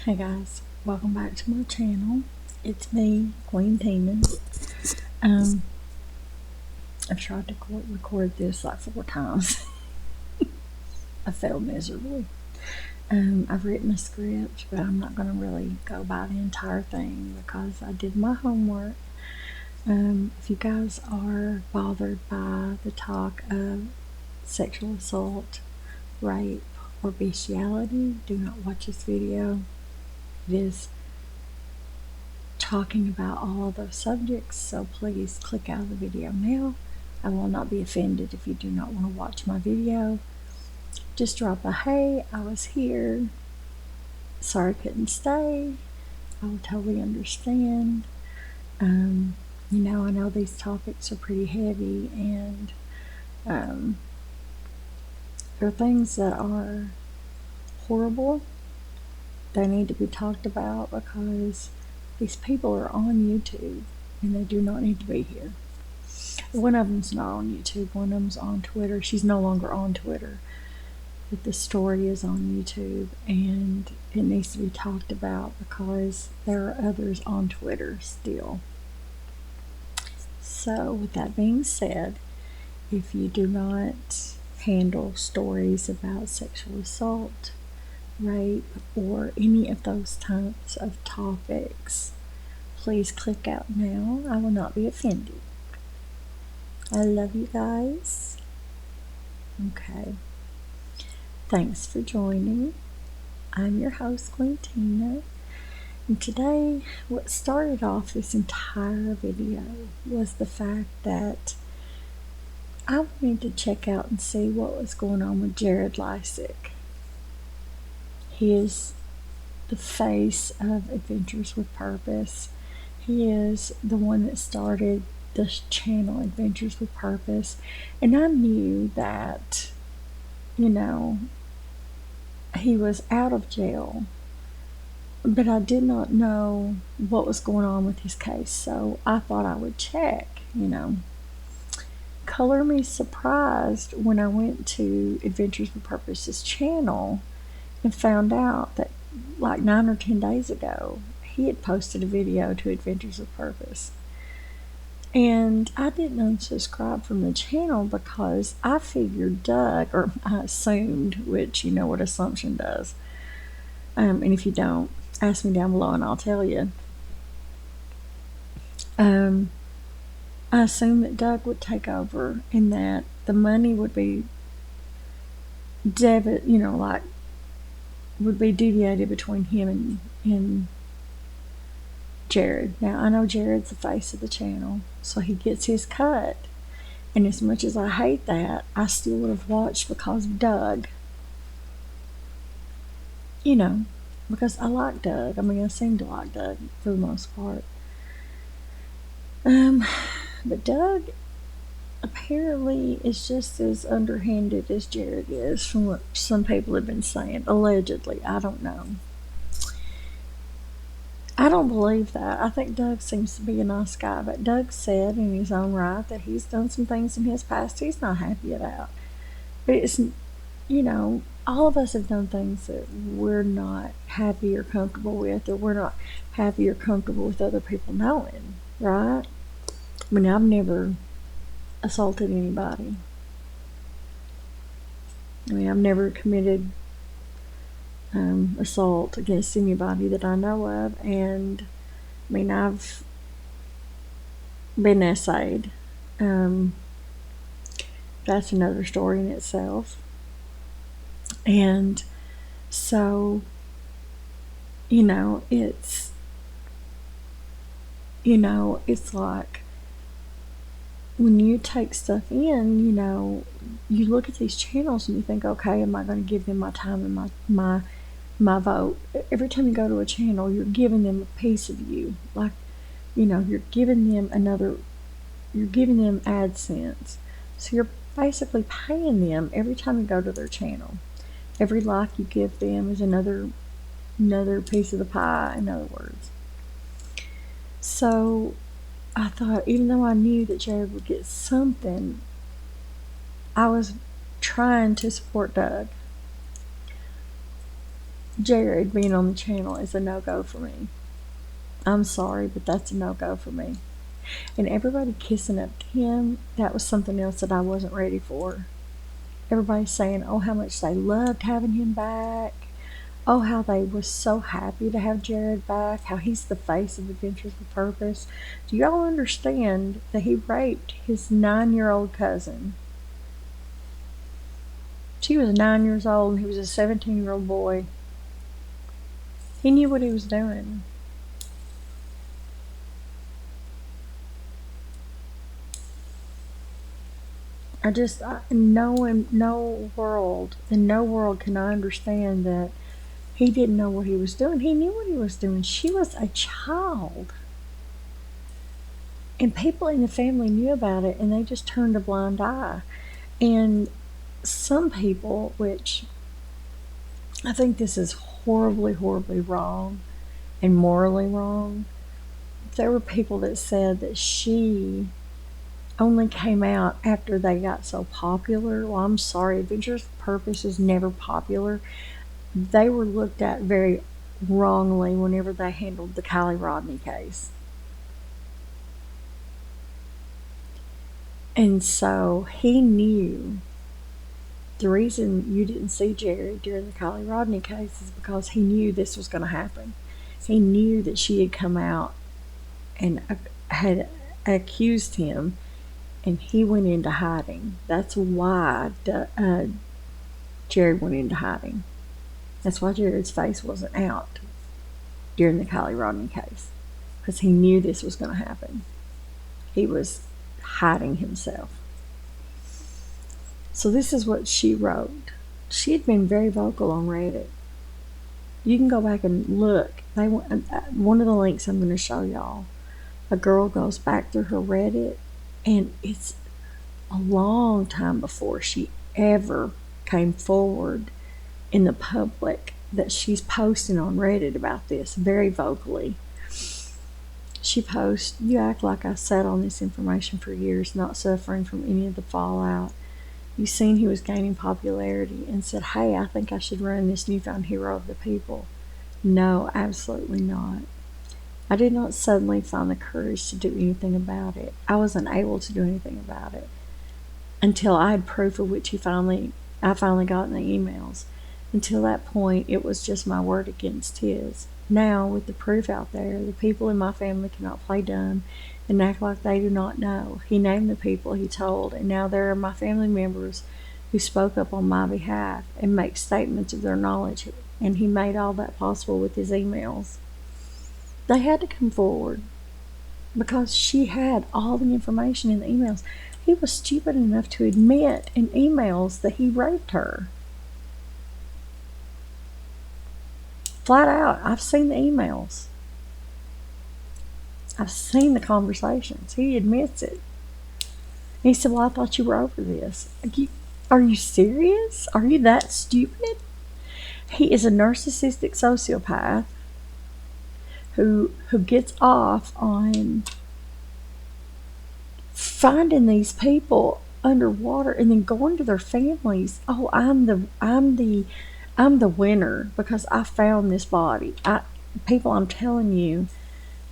Hey guys, welcome back to my channel. It's me, Queen Tina. I've tried to record this like 4 times. I failed miserably. I've written a script, but I'm not going to really go by the entire thing because I did my homework. If you guys are bothered by the talk of sexual assault, rape, or bestiality, do not watch this video. It is talking about all of those subjects, so please click out of the video now. I will not be offended if you do not want to watch my video. Just drop a hey, I was here, sorry I couldn't stay. I will totally understand. I know these topics are pretty heavy, and there are things that are horrible. They need to be talked about because these people are on YouTube and they do not need to be here. One of them's not on YouTube, one of them's on Twitter. She's no longer on Twitter, but the story is on YouTube and it needs to be talked about because there are others on Twitter still. So with that being said, if you do not handle stories about sexual assault, rape, or any of those types of topics, please click out now. I will not be offended. I love you guys. Okay. Thanks for joining. I'm your host, Queen Tina. And today, what started off this entire video was the fact that I wanted to check out and see what was going on with Leiske. He is the face of Adventures with Purpose. He is the one that started this channel, Adventures with Purpose. And I knew that, he was out of jail, but I did not know what was going on with his case. So I thought I would check, Color me surprised when I went to Adventures with Purpose's channel and found out that like 9 or 10 days ago, he had posted a video to Adventures with Purpose. And I didn't unsubscribe from the channel because I figured Doug, or I assumed, which you know what assumption does. And if you don't, ask me down below and I'll tell you. I assumed that Doug would take over and that the money would be would be deviated between him and Jared. Now I know Jared's the face of the channel, so he gets his cut. And as much as I hate that, I still would have watched because of Doug. Because I like Doug. I mean, I seem to like Doug for the most part. But Doug apparently is just as underhanded as Jared is, from what some people have been saying. Allegedly, I don't know. I don't believe that. I think Doug seems to be a nice guy, but Doug said in his own right that he's done some things in his past he's not happy about. But it's, all of us have done things that we're not happy or comfortable with, or we're not happy or comfortable with other people knowing, right? I mean, I've never assaulted anybody. I mean, I've never committed assault against anybody that I know of, and I mean, I've been essayed. That's another story in itself. And so, it's like when you take stuff in, you look at these channels and you think, okay, am I going to give them my time and my vote? Every time you go to a channel, you're giving them a piece of you. Like, you're giving them AdSense. So you're basically paying them every time you go to their channel. Every like you give them is another piece of the pie, in other words. So I thought, even though I knew that Jared would get something, I was trying to support Doug. Jared being on the channel is a no-go for me. I'm sorry, but that's a no-go for me. And everybody kissing up to him, that was something else that I wasn't ready for. Everybody's saying, oh, how much they loved having him back. Oh, how they were so happy to have Jared back. How he's the face of Adventures with Purpose. Do y'all understand that he raped his 9-year-old cousin? She was 9 years old and he was a 17-year-old boy. He knew what he was doing. In no world can I understand that he didn't know what he was doing. He knew what he was doing. She was a child. And people in the family knew about it and they just turned a blind eye. And some people, which I think this is horribly, horribly wrong and morally wrong, there were people that said that she only came out after they got so popular. Well, I'm sorry, Adventures with Purpose is never popular. They were looked at very wrongly whenever they handled the Kylie Rodney case. And so he knew the reason you didn't see Jerry during the Kylie Rodney case is because he knew this was going to happen. He knew that she had come out and had accused him, and he went into hiding. That's why Jared went into hiding. That's why Jared's face wasn't out during the Kylie Rodney case, because he knew this was going to happen. He was hiding himself. So this is what she wrote. She had been very vocal on Reddit. You can go back and look. One of the links I'm going to show y'all, a girl goes back through her Reddit, and it's a long time before she ever came forward in the public that she's posting on Reddit about this very vocally. She posts, "You act like I sat on this information for years, not suffering from any of the fallout. You seen he was gaining popularity and said, hey, I think I should run this newfound hero of the people. No, absolutely not. I did not suddenly find the courage to do anything about it. I was unable to do anything about it until I had proof of which I finally got in the emails. Until that point, it was just my word against his. Now, with the proof out there, the people in my family cannot play dumb and act like they do not know. He named the people he told, and now there are my family members who spoke up on my behalf and make statements of their knowledge, and he made all that possible with his emails. They had to come forward because she had all the information in the emails. He was stupid enough to admit in emails that he raped her. Flat out, I've seen the emails. I've seen the conversations. He admits it. And he said, well, I thought you were over this. Are you serious? Are you that stupid? He is a narcissistic sociopath who gets off on finding these people underwater and then going to their families. Oh, I'm the winner because I found this body. People, I'm telling you,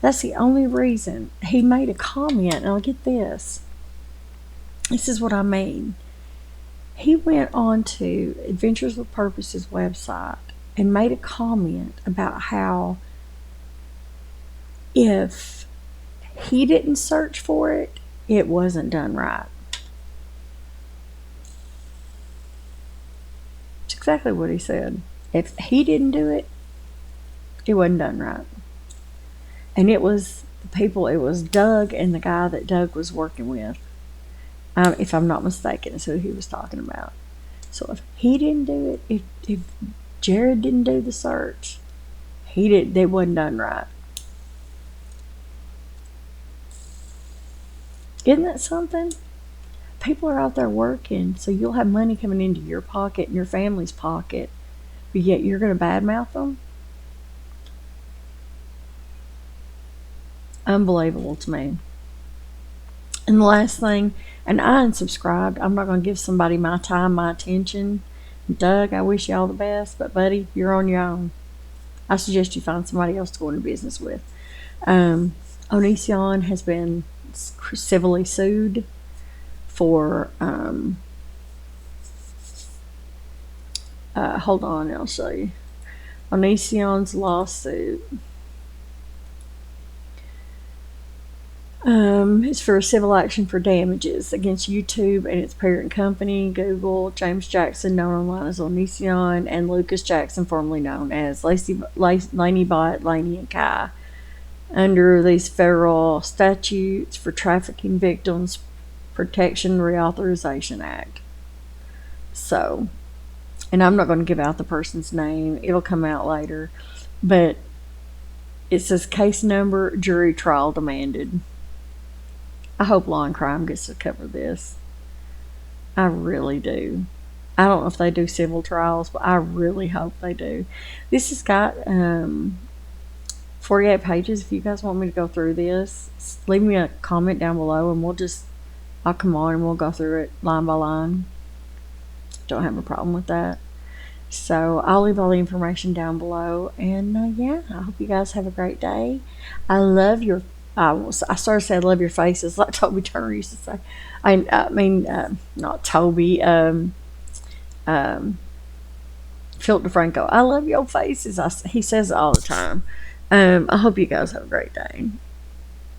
that's the only reason. He made a comment, and I'll get this. This is what I mean. He went on to Adventures with Purpose's website and made a comment about how if he didn't search for it, it wasn't done right. It's exactly what he said. If he didn't do it, it wasn't done right. And it was Doug and the guy that Doug was working with. If I'm not mistaken, is who he was talking about. So if he didn't do it, if Jared didn't do the search, they wasn't done right. Isn't that something? People are out there working, so you'll have money coming into your pocket and your family's pocket, but yet you're going to badmouth them? Unbelievable to me. And the last thing, and I unsubscribed. I'm not going to give somebody my time, my attention, Doug, I wish you all the best, but buddy, you're on your own. I suggest you find somebody else to go into business with. Onision has been civilly sued for, hold on, I'll show you. Onision's lawsuit. It's for a civil action for damages against YouTube and its parent company, Google, James Jackson, known online as Onision, and Lucas Jackson, formerly known as Laney Bot, Laney and Kai, under these federal statutes for Trafficking Victims Protection Reauthorization Act. So, and I'm not going to give out the person's name, it'll come out later, but it says case number, jury trial demanded. I hope Law and Crime gets to cover this. I really do. I don't know if they do civil trials, but I really hope they do. This has got 48 pages. If you guys want me to go through this, leave me a comment down below and I'll come on and we'll go through it line by line. Don't have a problem with that. So I'll leave all the information down below. And yeah, I hope you guys have a great day. I love your I started to say I love your faces, like Toby Turner used to say. I mean, not Toby. Philip DeFranco. I love your faces. He says it all the time. I hope you guys have a great day.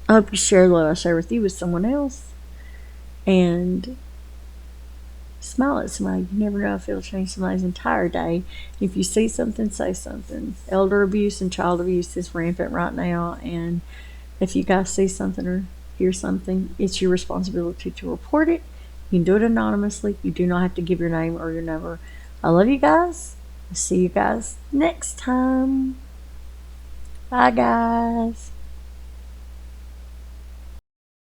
I hope you share what I share with you with someone else. And smile at somebody. You never know if it'll change somebody's entire day. If you see something, say something. Elder abuse and child abuse is rampant right now, and if you guys see something or hear something, it's your responsibility to report it. You can do it anonymously. You do not have to give your name or your number. I love you guys. I'll see you guys next time. Bye, guys.